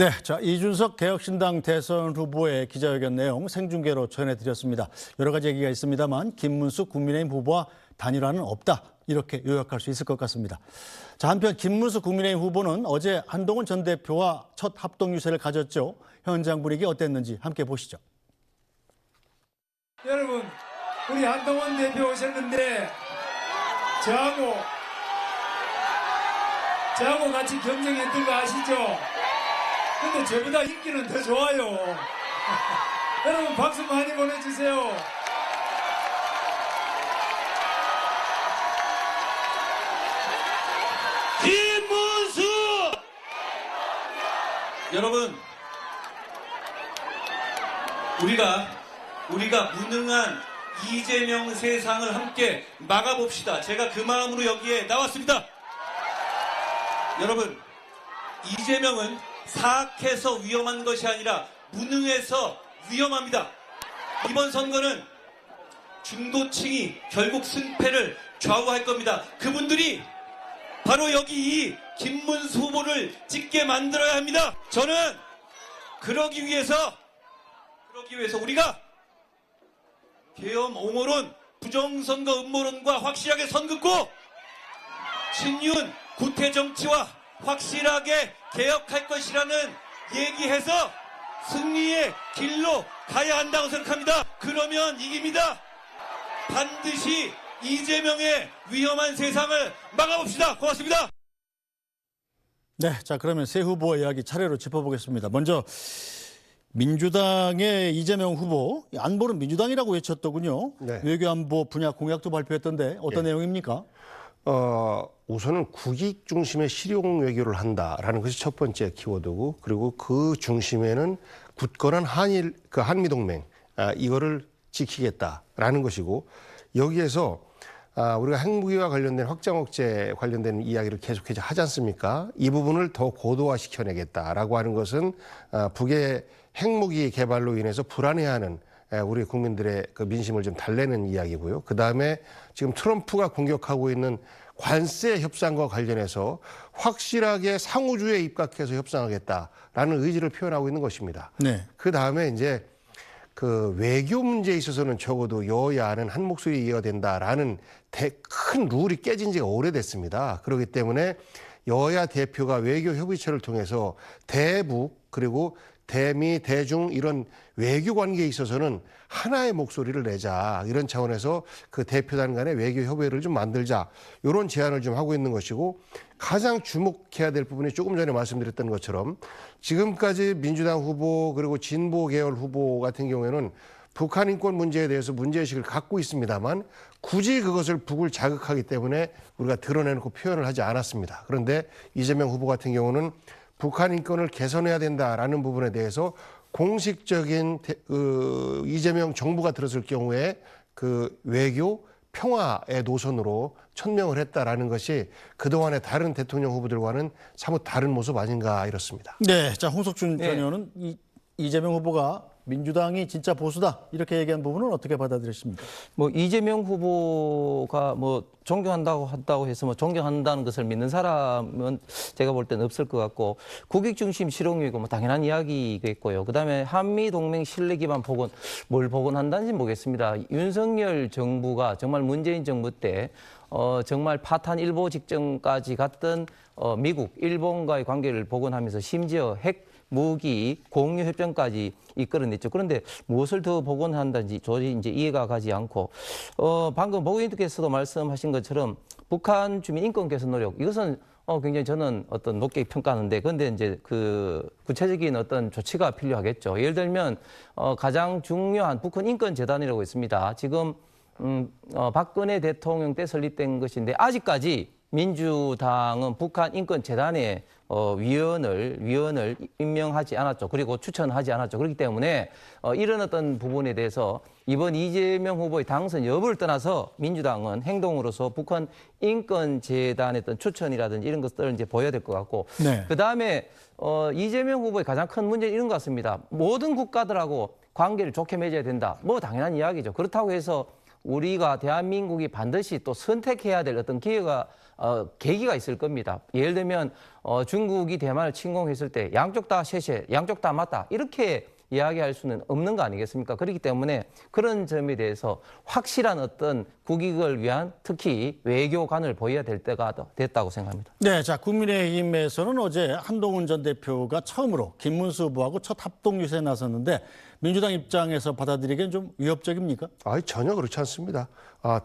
네, 자 이준석 개혁신당 대선 후보의 기자회견 내용 생중계로 전해드렸습니다. 여러 가지 얘기가 있습니다만 김문수 국민의힘 후보와 단일화는 없다 이렇게 요약할 수 있을 것 같습니다. 자 한편 김문수 국민의힘 후보는 어제 한동훈 전 대표와 첫 합동 유세를 가졌죠. 현장 분위기 어땠는지 함께 보시죠. 여러분, 우리 한동훈 대표 오셨는데 저하고 같이 경쟁했던 거 아시죠? 근데 저보다 인기는 더 좋아요. 여러분 박수 많이 보내주세요. 김문수! 여러분, 우리가 무능한 이재명 세상을 함께 막아봅시다. 제가 그 마음으로 여기에 나왔습니다. 여러분, 이재명은 사악해서 위험한 것이 아니라 무능해서 위험합니다. 이번 선거는 중도층이 결국 승패를 좌우할 겁니다. 그분들이 바로 여기 이 김문수 후보를 찍게 만들어야 합니다. 저는 그러기 위해서 우리가 계엄 옹호론, 부정선거 음모론과 확실하게 선 긋고 친윤 구태 정치와 확실하게 개혁할 것이라는 얘기해서 승리의 길로 가야 한다고 생각합니다. 그러면 이깁니다. 반드시 이재명의 위험한 세상을 막아봅시다. 고맙습니다. 네, 자 그러면 세 후보의 이야기 차례로 짚어보겠습니다. 먼저 민주당의 이재명 후보, 안보는 민주당이라고 외쳤더군요. 네. 외교안보 분야 공약도 발표했던데 어떤 내용입니까? 우선은 국익 중심의 실용 외교를 한다라는 것이 첫 번째 키워드고, 그리고 그 중심에는 굳건한 한미 동맹, 이거를 지키겠다라는 것이고, 여기에서 우리가 핵무기와 관련된 확장 억제 관련된 이야기를 계속해서 하지 않습니까? 이 부분을 더 고도화시켜내겠다라고 하는 것은 북의 핵무기 개발로 인해서 불안해하는 우리 국민들의 그 민심을 좀 달래는 이야기고요. 그다음에 지금 트럼프가 공격하고 있는 관세 협상과 관련해서 확실하게 상호주의에 입각해서 협상하겠다라는 의지를 표현하고 있는 것입니다. 네. 그다음에 이제 그 외교 문제에 있어서는 적어도 여야는 한 목소리 이해가 된다라는 큰 룰이 깨진 지가 오래됐습니다. 그렇기 때문에 여야 대표가 외교 협의체를 통해서 대북 그리고 대미, 대중 이런 외교 관계에 있어서는 하나의 목소리를 내자. 이런 차원에서 그 대표단 간의 외교 협의회를 좀 만들자. 이런 제안을 좀 하고 있는 것이고, 가장 주목해야 될 부분이 조금 전에 말씀드렸던 것처럼 지금까지 민주당 후보 그리고 진보 계열 후보 같은 경우에는 북한 인권 문제에 대해서 문제의식을 갖고 있습니다만 굳이 그것을 북을 자극하기 때문에 우리가 드러내놓고 표현을 하지 않았습니다. 그런데 이재명 후보 같은 경우는 북한 인권을 개선해야 된다라는 부분에 대해서 공식적인 이재명 정부가 들었을 경우에 그 외교 평화의 노선으로 천명을 했다라는 것이 그동안의 다른 대통령 후보들과는 사뭇 다른 모습 아닌가 이렇습니다. 네, 자 홍석준 전 의원은 이재명 후보가 민주당이 진짜 보수다 이렇게 얘기한 부분은 어떻게 받아들이십니까? 뭐 이재명 후보가 뭐 존경한다고 해서 뭐 존경한다는 것을 믿는 사람은 제가 볼 때는 없을 것 같고, 국익 중심 실용외교 뭐 당연한 이야기겠고요. 그다음에 한미 동맹 신뢰 기반 복원, 뭘 복원한다는지 모르겠습니다. 윤석열 정부가 정말 문재인 정부 때 정말 파탄 일보 직전까지 갔던 미국, 일본과의 관계를 복원하면서 심지어 핵 무기 공유 협정까지 이끌어냈죠. 그런데 무엇을 더 복원한다는지 도저히 이제 이해가 가지 않고, 방금 보고인께서도 말씀하신 것처럼 북한 주민 인권 개선 노력, 이것은 굉장히 저는 어떤 높게 평가하는데, 그런데 이제 그 구체적인 어떤 조치가 필요하겠죠. 예를 들면 가장 중요한 북한 인권 재단이라고 있습니다. 지금 박근혜 대통령 때 설립된 것인데 아직까지 민주당은 북한 인권 재단에 위원을 임명하지 않았죠. 그리고 추천하지 않았죠. 그렇기 때문에 이런 어떤 부분에 대해서 이번 이재명 후보의 당선 여부를 떠나서 민주당은 행동으로서 북한 인권 재단의 어떤 추천이라든지 이런 것들을 이제 보여야 될 것 같고, 네. 그다음에 이재명 후보의 가장 큰 문제는 이런 것 같습니다. 모든 국가들하고 관계를 좋게 맺어야 된다. 뭐 당연한 이야기죠. 그렇다고 해서 우리가 대한민국이 반드시 또 선택해야 될 어떤 계기가 있을 겁니다. 예를 들면 중국이 대만을 침공했을 때 양쪽 다 셰셰, 양쪽 다 맞다 이렇게 이야기할 수는 없는 거 아니겠습니까? 그렇기 때문에 그런 점에 대해서 확실한 어떤 국익을 위한 특히 외교관을 보여야 될 때가 됐다고 생각합니다. 네, 자 국민의힘에서는 어제 한동훈 전 대표가 처음으로 김문수 후보하고 첫 합동 유세에 나섰는데 민주당 입장에서 받아들이기엔 좀 위협적입니까? 아니, 전혀 그렇지 않습니다.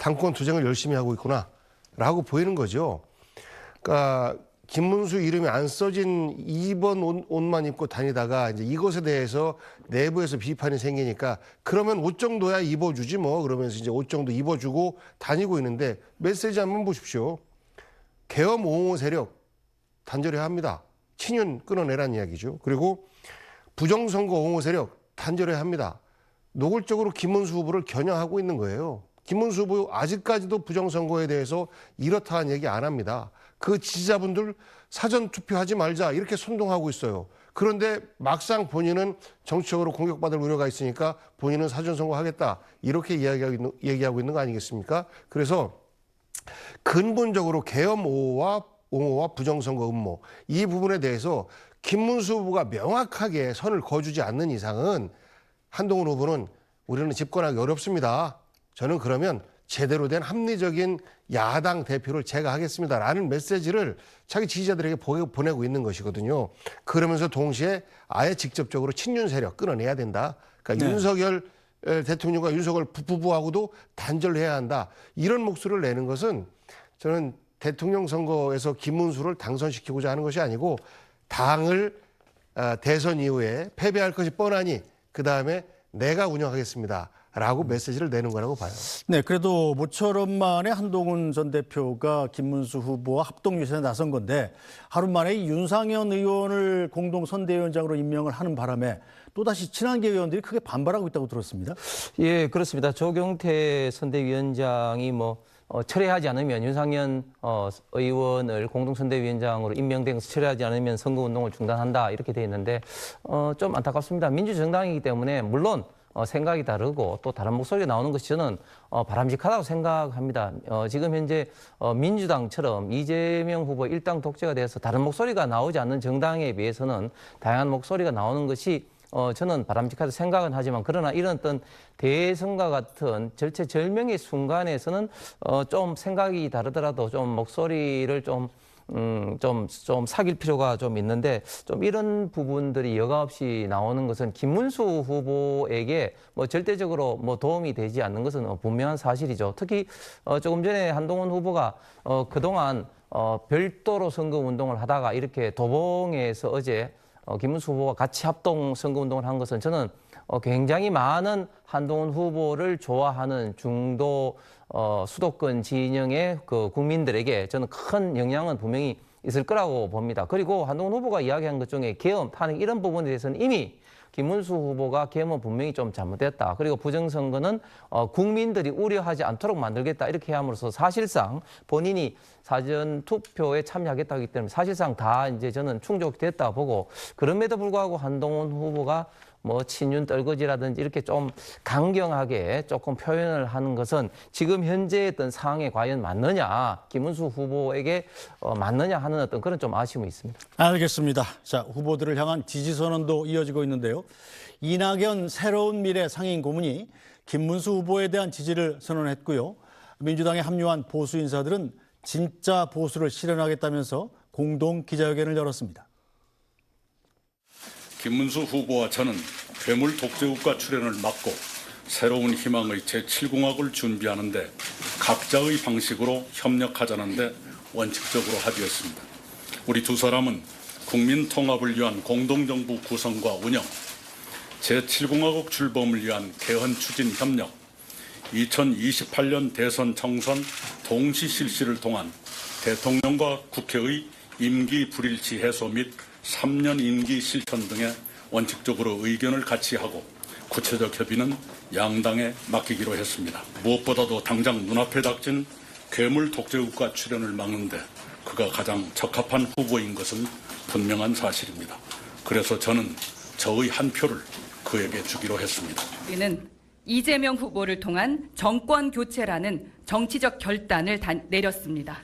당권 투쟁을 열심히 하고 있구나라고 보이는 거죠. 그러니까 김문수 이름이 안 써진 2번 옷만 입고 다니다가 이제 이것에 대해서 내부에서 비판이 생기니까 그러면 옷 정도야 입어주지 뭐 그러면서 이제 옷 정도 입어주고 다니고 있는데 메시지 한번 보십시오. 계엄 옹호 세력 단절해야 합니다. 친윤 끊어내라는 이야기죠. 그리고 부정선거 옹호 세력 단절해야 합니다. 노골적으로 김문수 후보를 겨냥하고 있는 거예요. 김문수 후보 아직까지도 부정선거에 대해서 이렇다는 얘기 안 합니다. 그 지지자분들 사전 투표하지 말자 이렇게 선동하고 있어요. 그런데 막상 본인은 정치적으로 공격받을 우려가 있으니까 본인은 사전 선거하겠다 이렇게 얘기하고 있는 거 아니겠습니까? 그래서 근본적으로 계엄 옹호와 부정선거 음모 이 부분에 대해서 김문수 후보가 명확하게 선을 그어주지 않는 이상은 한동훈 후보는 우리는 집권하기 어렵습니다. 저는 그러면 제대로 된 합리적인 야당 대표를 제가 하겠습니다라는 메시지를 자기 지지자들에게 보내고 있는 것이거든요. 그러면서 동시에 아예 직접적으로 친윤 세력 끊어내야 된다. 그러니까 윤석열 대통령과 윤석열 부부하고도 단절해야 한다. 이런 목소리를 내는 것은 저는 대통령 선거에서 김문수를 당선시키고자 하는 것이 아니고 당을 대선 이후에 패배할 것이 뻔하니 그다음에 내가 운영하겠습니다. 라고 메시지를 내는 거라고 봐요. 네, 그래도 모처럼 만에 한동훈 전 대표가 김문수 후보와 합동 유세에 나선 건데 하루 만에 이 윤상현 의원을 공동 선대위원장으로 임명을 하는 바람에 또다시 친한계 의원들이 크게 반발하고 있다고 들었습니다. 예, 그렇습니다. 조경태 선대위원장이 철회하지 않으면 윤상현 의원을 공동선대위원장으로 임명된 것을 철회하지 않으면 선거운동을 중단한다 이렇게 돼 있는데 좀 안타깝습니다. 민주정당이기 때문에 물론 생각이 다르고 또 다른 목소리가 나오는 것이 저는 바람직하다고 생각합니다. 지금 현재 민주당처럼 이재명 후보 일당 독재가 돼서 다른 목소리가 나오지 않는 정당에 비해서는 다양한 목소리가 나오는 것이 저는 바람직하다 생각은 하지만 그러나 이런 어떤 대선과 같은 절체절명의 순간에서는 좀 생각이 다르더라도 좀 목소리를 좀 사귈 필요가 좀 있는데 좀 이런 부분들이 여과 없이 나오는 것은 김문수 후보에게 절대적으로 도움이 되지 않는 것은 분명한 사실이죠. 특히 조금 전에 한동훈 후보가 그동안 별도로 선거운동을 하다가 이렇게 도봉에서 어제 김문수 후보와 같이 합동 선거운동을 한 것은 저는 굉장히 많은 한동훈 후보를 좋아하는 중도 수도권 진영의 그 국민들에게 저는 큰 영향은 분명히 있을 거라고 봅니다. 그리고 한동훈 후보가 이야기한 것 중에 계엄, 탄핵 이런 부분에 대해서는 이미 김문수 후보가 계엄은 분명히 좀 잘못됐다. 그리고 부정선거는 국민들이 우려하지 않도록 만들겠다. 이렇게 함으로써 사실상 본인이 사전 투표에 참여하겠다고 하기 때문에 사실상 다 이제 저는 충족됐다 보고 그럼에도 불구하고 한동훈 후보가 친윤 떨거지라든지 이렇게 좀 강경하게 조금 표현을 하는 것은 지금 현재 어떤 상황에 과연 맞느냐, 김문수 후보에게 맞느냐 하는 어떤 그런 좀 아쉬움이 있습니다. 알겠습니다. 자, 후보들을 향한 지지 선언도 이어지고 있는데요. 이낙연 새로운 미래 상임 고문이 김문수 후보에 대한 지지를 선언했고요. 민주당에 합류한 보수 인사들은 진짜 보수를 실현하겠다면서 공동 기자회견을 열었습니다. 김문수 후보와 저는 괴물 독재국가 출현을 막고 새로운 희망의 제7공학을 준비하는데 각자의 방식으로 협력하자는데 원칙적으로 합의했습니다. 우리 두 사람은 국민 통합을 위한 공동정부 구성과 운영, 제7공화국 출범을 위한 개헌 추진 협력, 2028년 대선 총선 동시 실시를 통한 대통령과 국회의 임기 불일치 해소 및 3년 임기 실천 등에 원칙적으로 의견을 같이 하고 구체적 협의는 양당에 맡기기로 했습니다. 무엇보다도 당장 눈앞에 닥친 괴물 독재국가 출현을 막는데 그가 가장 적합한 후보인 것은 분명한 사실입니다. 그래서 저는 저의 한 표를 그에게 주기로 했습니다. 우리는 이재명 후보를 통한 정권 교체라는 정치적 결단을 내렸습니다.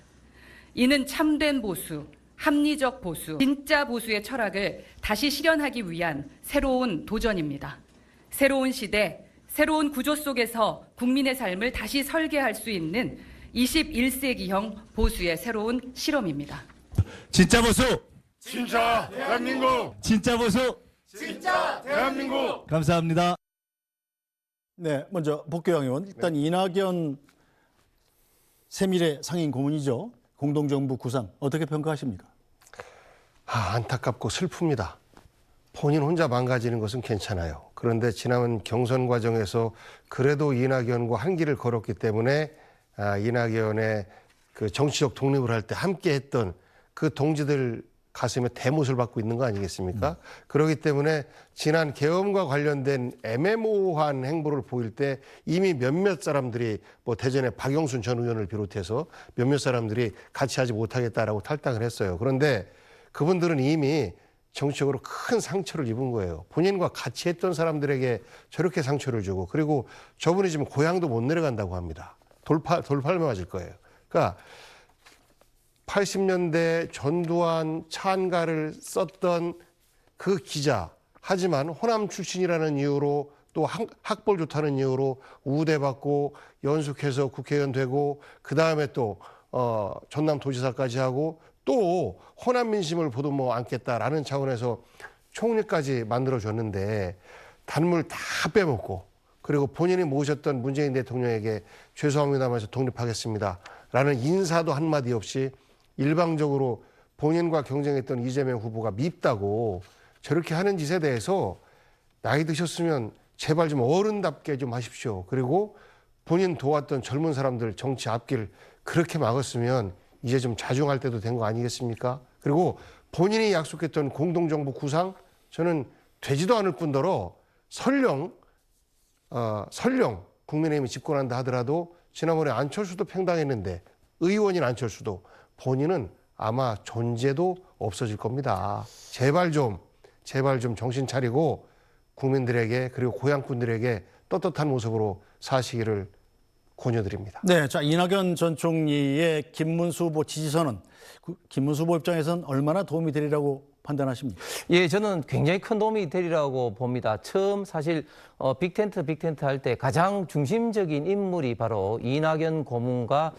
이는 참된 보수, 합리적 보수, 진짜 보수의 철학을 다시 실현하기 위한 새로운 도전입니다. 새로운 시대, 새로운 구조 속에서 국민의 삶을 다시 설계할 수 있는 21세기형 보수의 새로운 실험입니다. 진짜 보수, 진짜 대한민국, 진짜 보수. 진짜 대한민국. 감사합니다. 네, 먼저 복교영 의원. 일단 이낙연 세밀의 상임 고문이죠. 공동정부 구상 어떻게 평가하십니까? 안타깝고 슬픕니다. 본인 혼자 망가지는 것은 괜찮아요. 그런데 지난 경선 과정에서 그래도 이낙연과 한 길을 걸었기 때문에 이낙연의 그 정치적 독립을 할 때 함께했던 그 동지들 가슴에 대못을 받고 있는 거 아니겠습니까? 그렇기 때문에 지난 계엄과 관련된 애매모호한 행보를 보일 때 이미 몇몇 사람들이 뭐 대전의 박영순 전 의원을 비롯해서 몇몇 사람들이 같이 하지 못하겠다라고 탈당을 했어요. 그런데 그분들은 이미 정치적으로 큰 상처를 입은 거예요. 본인과 같이 했던 사람들에게 저렇게 상처를 주고, 그리고 저분이 지금 고향도 못 내려간다고 합니다. 돌팔 맞을 거예요. 그러니까 80년대 전두환 찬가를 썼던 그 기자, 하지만 호남 출신이라는 이유로 또 학벌 좋다는 이유로 우대받고 연속해서 국회의원 되고 그 다음에 또 전남도지사까지 하고 또 호남 민심을 보도 않겠다라는 차원에서 총리까지 만들어줬는데 단물 다 빼먹고, 그리고 본인이 모셨던 문재인 대통령에게 죄송합니다면서 독립하겠습니다 라는 인사도 한마디 없이 일방적으로 본인과 경쟁했던 이재명 후보가 밉다고 저렇게 하는 짓에 대해서 나이 드셨으면 제발 좀 어른답게 좀 하십시오. 그리고 본인 도왔던 젊은 사람들 정치 앞길 그렇게 막았으면 이제 좀 자중할 때도 된 거 아니겠습니까? 그리고 본인이 약속했던 공동정부 구상, 저는 되지도 않을 뿐더러 설령 국민의힘이 집권한다 하더라도 지난번에 안철수도 팽당했는데 의원인 안철수도 본인은 아마 존재도 없어질 겁니다. 제발 좀 정신 차리고 국민들에게 그리고 고향분들에게 떳떳한 모습으로 사시기를 권유드립니다. 네, 자 이낙연 전 총리의 김문수 후보 지지선은 김문수 후보 입장에서는 얼마나 도움이 되리라고 판단하십니까? 예, 저는 굉장히 큰 도움이 되리라고 봅니다. 처음 사실 빅텐트 할 때 가장 중심적인 인물이 바로 이낙연 고문과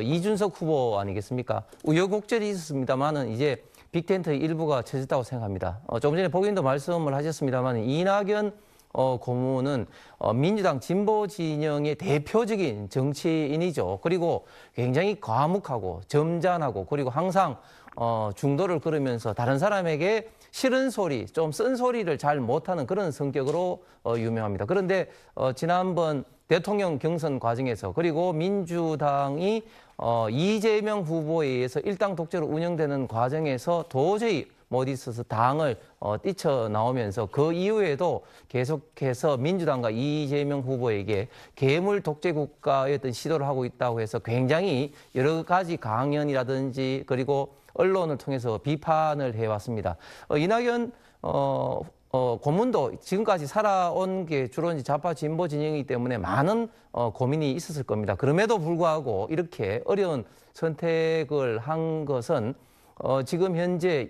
이준석 후보 아니겠습니까? 우여곡절이 있었습니다만은 이제 빅텐트의 일부가 쳐졌다고 생각합니다. 조금 전에 복인도 말씀을 하셨습니다만 이낙연 고문은 민주당 진보 진영의 대표적인 정치인이죠. 그리고 굉장히 과묵하고 점잖하고 그리고 항상 중도를 걸으면서 다른 사람에게 싫은 소리, 좀 쓴 소리를 잘 못하는 그런 성격으로 유명합니다. 그런데 지난번 대통령 경선 과정에서 그리고 민주당이 이재명 후보에 의해서 일당 독재로 운영되는 과정에서 도저히 못 있어서 당을 뛰쳐나오면서 그 이후에도 계속해서 민주당과 이재명 후보에게 괴물 독재 국가의 어떤 시도를 하고 있다고 해서 굉장히 여러 가지 강연이라든지 그리고 언론을 통해서 비판을 해왔습니다. 이낙연 고문도 지금까지 살아온 게 주로 이제 좌파 진보 진영이기 때문에 많은 고민이 있었을 겁니다. 그럼에도 불구하고 이렇게 어려운 선택을 한 것은 지금 현재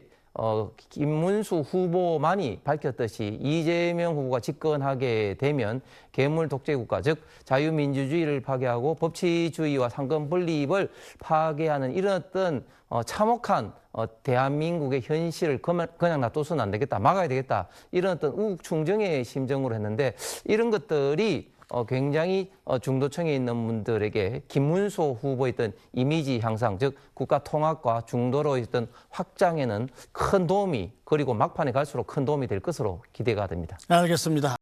김문수 후보만이 밝혔듯이 이재명 후보가 집권하게 되면 괴물 독재국가, 즉 자유민주주의를 파괴하고 법치주의와 상권 분립을 파괴하는 이런 어떤 참혹한 대한민국의 현실을 그냥 놔둬서는 안 되겠다, 막아야 되겠다, 이런 어떤 우국충정의 심정으로 했는데 이런 것들이 굉장히 중도층에 있는 분들에게 김문수 후보의 어떤 이미지 향상, 즉 국가 통합과 중도로의 어떤 확장에는 큰 도움이, 그리고 막판에 갈수록 큰 도움이 될 것으로 기대가 됩니다. 알겠습니다.